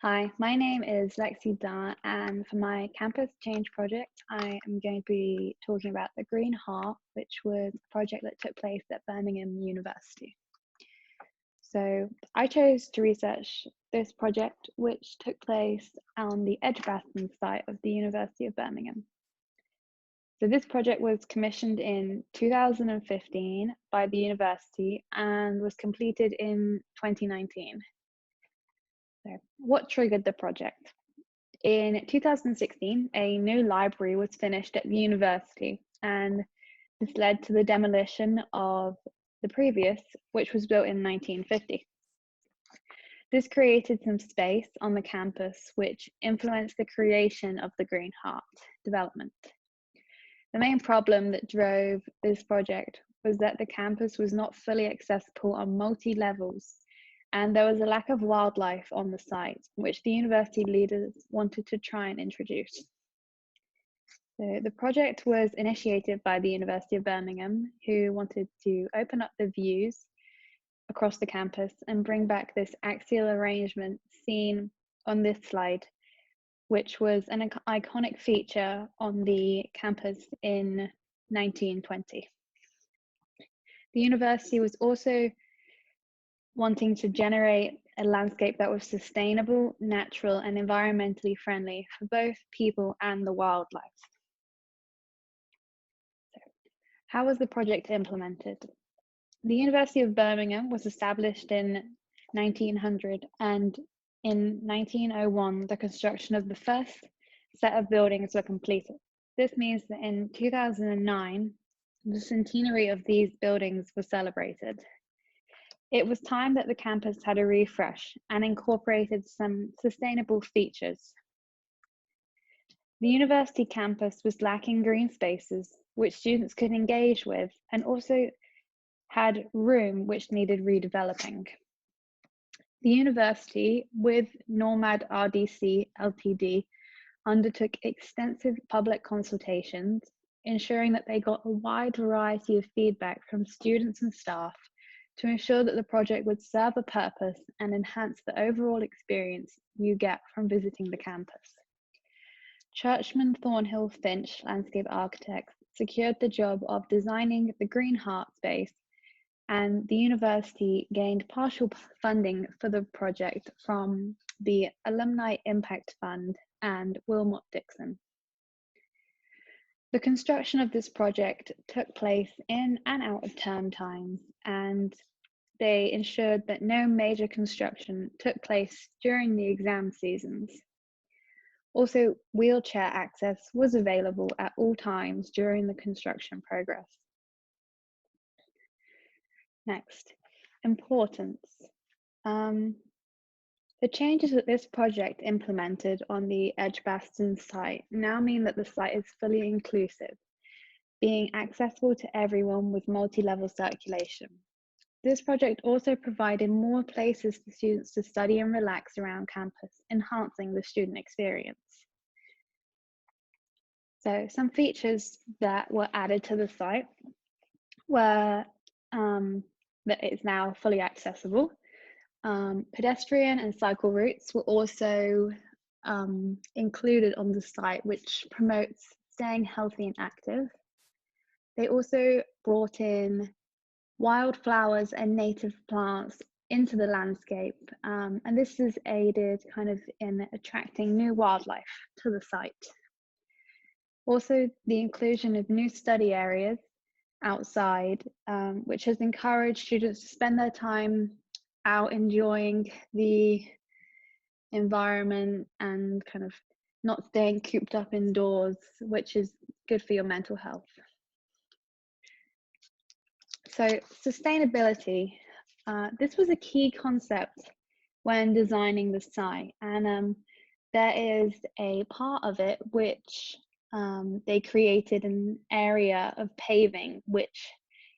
Hi, my name is Lexi, and for my campus change project, I am going to be talking about the Green Heart, which was a project that took place at Birmingham University. So I chose to research this project, which took place on the Edgbaston site of the University of Birmingham. So this project was commissioned in 2015 by the university and was completed in 2019. So what triggered the project? In 2016, a new library was finished at the university, and this led to the demolition of the previous, which was built in 1950. This created some space on the campus, which influenced the creation of the Green Heart development. The main problem that drove this project was that the campus was not fully accessible on multi-levels, and there was a lack of wildlife on the site, which the university leaders wanted to try and introduce. So the project was initiated by the University of Birmingham, who wanted to open up the views across the campus and bring back this axial arrangement seen on this slide, which was an iconic feature on the campus in 1920. The university was also wanting to generate a landscape that was sustainable, natural, and environmentally friendly for both people and the wildlife. So, how was the project implemented? The University of Birmingham was established in 1900, and in 1901, the construction of the first set of buildings were completed. This means that in 2009, the centenary of these buildings was celebrated. It was time that the campus had a refresh and incorporated some sustainable features. The university campus was lacking green spaces, which students could engage with, and also had room which needed redeveloping. The university, with Normad RDC Ltd, undertook extensive public consultations, ensuring that they got a wide variety of feedback from students and staff to ensure that the project would serve a purpose and enhance the overall experience you get from visiting the campus. Churchman Thornhill Finch Landscape Architects secured the job of designing the Green Heart space, and the university gained partial funding for the project from the Alumni Impact Fund and Wilmot Dixon. The construction of this project took place in and out of term times, and they ensured that no major construction took place during the exam seasons. Also, wheelchair access was available at all times during the construction progress. Next, importance. The changes that this project implemented on the Edgbaston site now mean that the site is fully inclusive, being accessible to everyone with multi-level circulation. This project also provided more places for students to study and relax around campus, enhancing the student experience. So some features that were added to the site were that it's now fully accessible. Pedestrian and cycle routes were also included on the site, which promotes staying healthy and active. They also brought in wildflowers and native plants into the landscape, and this has aided kind of in attracting new wildlife to the site. Also, the inclusion of new study areas outside, which has encouraged students to spend their time out enjoying the environment and kind of not staying cooped up indoors, which is good for your mental health. So sustainability, this was a key concept when designing the site, and there is a part of it which they created an area of paving which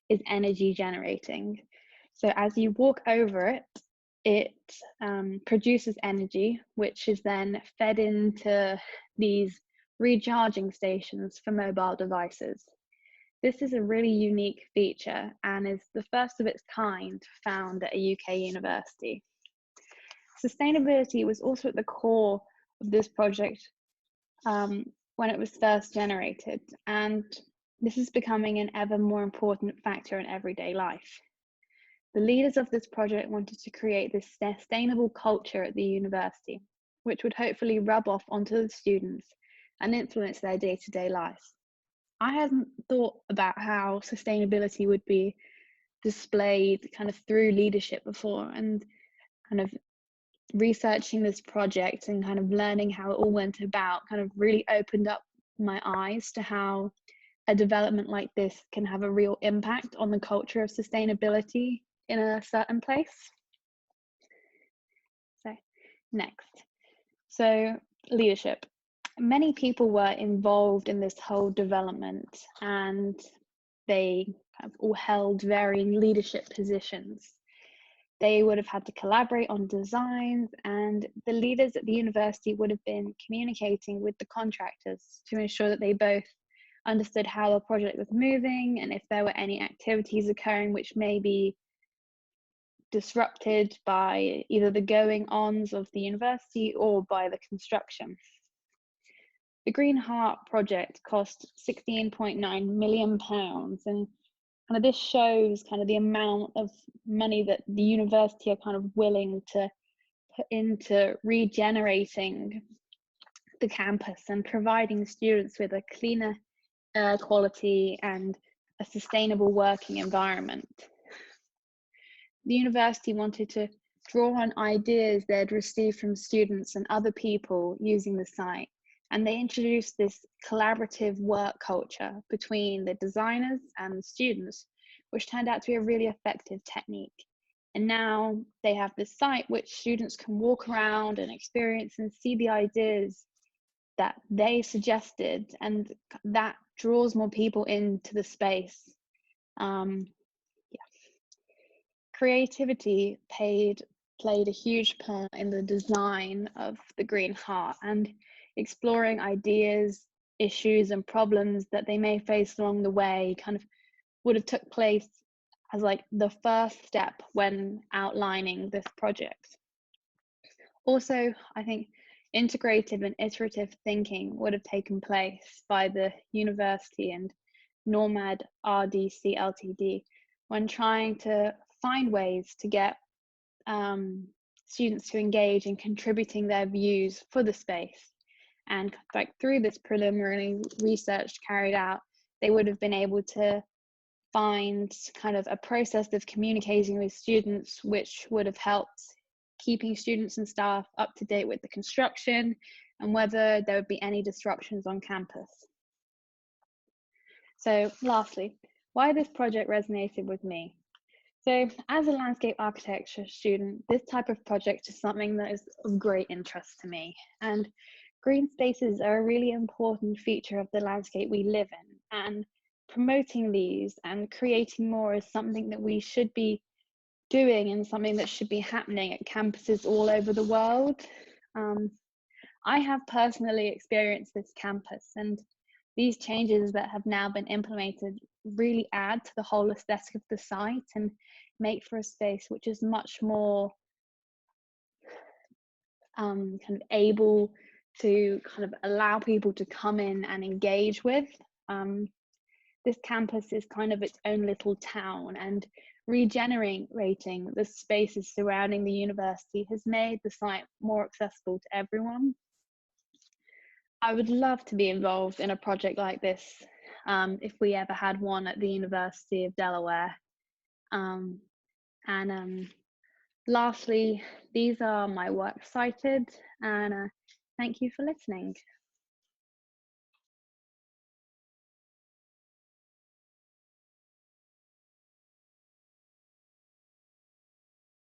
is energy generating. So as you walk over it, it produces energy, which is then fed into these recharging stations for mobile devices. This is a really unique feature and is the first of its kind found at a UK university. Sustainability was also at the core of this project when it was first generated, and this is becoming an ever more important factor in everyday life. The leaders of this project wanted to create this sustainable culture at the university, which would hopefully rub off onto the students and influence their day-to-day lives. I hadn't thought about how sustainability would be displayed kind of through leadership before, and kind of researching this project and kind of learning how it all went about kind of really opened up my eyes to how a development like this can have a real impact on the culture of sustainability in a certain place. So next, so leadership. Many people were involved in this whole development, and they kind of all held varying leadership positions. They would have had to collaborate on designs, and the leaders at the university would have been communicating with the contractors to ensure that they both understood how the project was moving and if there were any activities occurring which may be disrupted by either the going-ons of the university or by the construction. The Green Heart project cost £16.9 million, and kind of this shows kind of the amount of money that the university are kind of willing to put into regenerating the campus and providing students with a cleaner air quality and a sustainable working environment. The university wanted to draw on ideas they'd received from students and other people using the site, and they introduced this collaborative work culture between the designers and the students, which turned out to be a really effective technique. And now they have this site which students can walk around and experience and see the ideas that they suggested, and that draws more people into the space. Creativity played a huge part in the design of the Green Heart, and exploring ideas, issues and problems that they may face along the way kind of would have took place as like the first step when outlining this project. Also, I think integrative and iterative thinking would have taken place by the university and Normad RDC Ltd when trying to find ways to get students to engage in contributing their views for the space. And like through this preliminary research carried out, they would have been able to find kind of a process of communicating with students which would have helped keeping students and staff up to date with the construction and whether there would be any disruptions on campus. So lastly, why this project resonated with me. So as a landscape architecture student, this type of project is something that is of great interest to me. And green spaces are a really important feature of the landscape we live in. And promoting these and creating more is something that we should be doing and something that should be happening at campuses all over the world. I have personally experienced this campus, and these changes that have now been implemented really add to the whole aesthetic of the site and make for a space which is much more kind of able to kind of allow people to come in and engage with. This campus is kind of its own little town, and regenerating the spaces surrounding the university has made the site more accessible to everyone. I would love to be involved in a project like this if we ever had one at the University of Delaware. Lastly, these are my works cited, and thank you for listening.